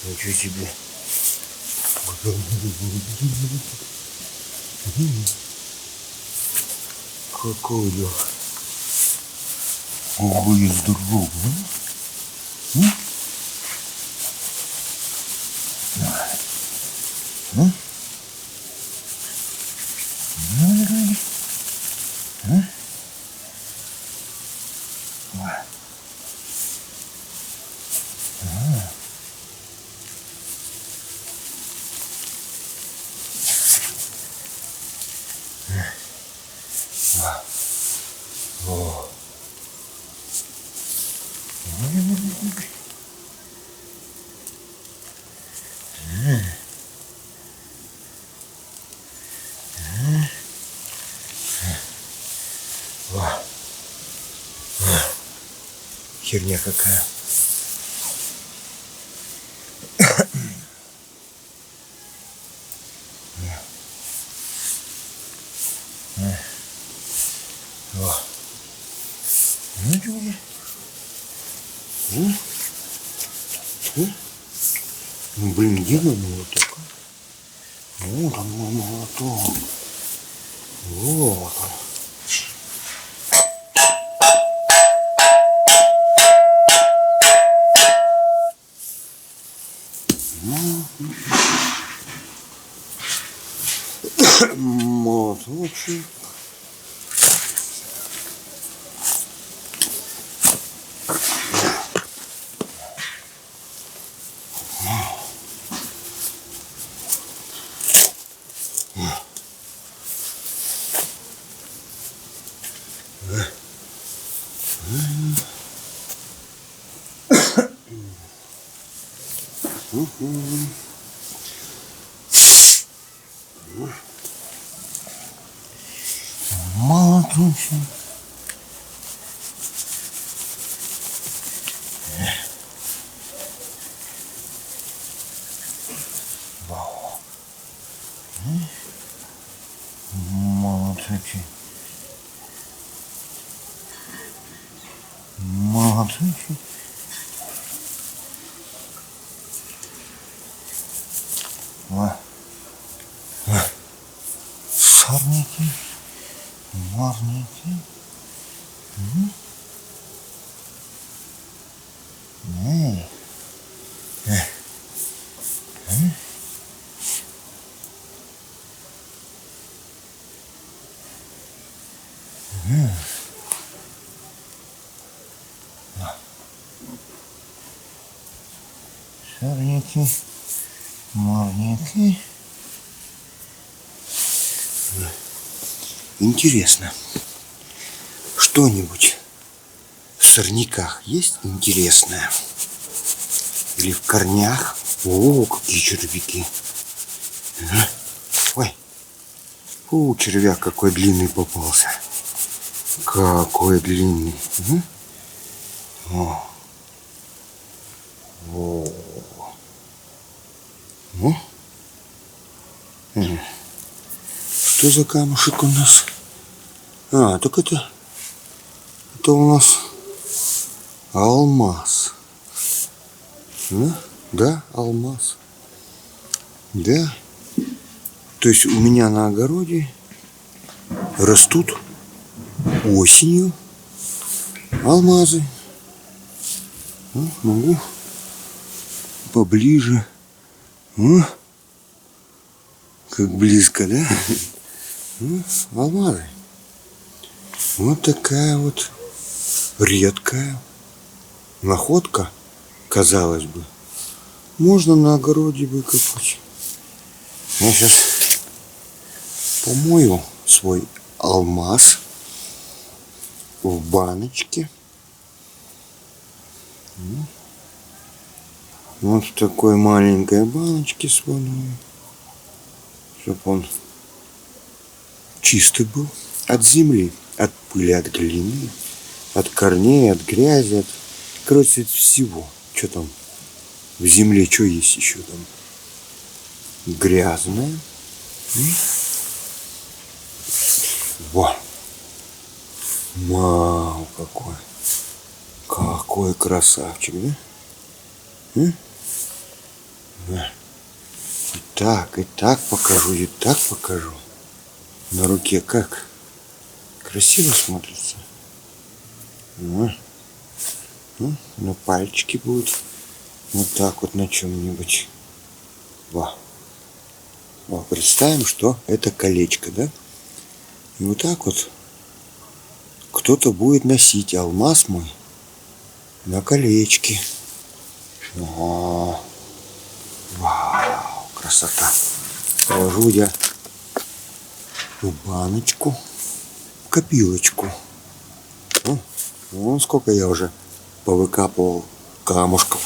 Ничего себе. Какой я. Ого, я здоровый. Херня какая. Ну, блин, где мой молоток? Вот он, мой молоток. Вот он. Молоточек. Молоточек. Вау. Молоточек. Молоточек. Сорняки. Марники. Сорняки. Марники. Интересно, что-нибудь в сорняках есть интересное? Или в корнях? О, какие червяки. Ой. Фу, червяк какой длинный попался. Какой длинный. О. О. О. Что за камушек у нас? А, так это у нас алмаз. Да, алмаз. Да. То есть у меня на огороде растут осенью алмазы. Могу поближе. Как близко, да? Алмазы. Вот такая вот редкая находка, казалось бы. Можно на огороде выкопать. Я сейчас помою свой алмаз в баночке. Вот в такой маленькой баночке с водой. Чтобы он чистый был от земли, от пыли, от глины, от корней, от грязи, короче, от всего, что там В земле что есть еще там? Грязное. Во! Вау, какой! Какой красавчик, да? Да. И так покажу, и так покажу. На руке как? Красиво смотрится. На пальчики будут. Вот так вот на чем-нибудь. Во. Во. Представим, что это колечко, да? И вот так вот кто-то будет носить алмаз мой на колечке. О, вау, красота. Положу я в баночку, в копилочку. Вон сколько я уже повыкапывал камушков.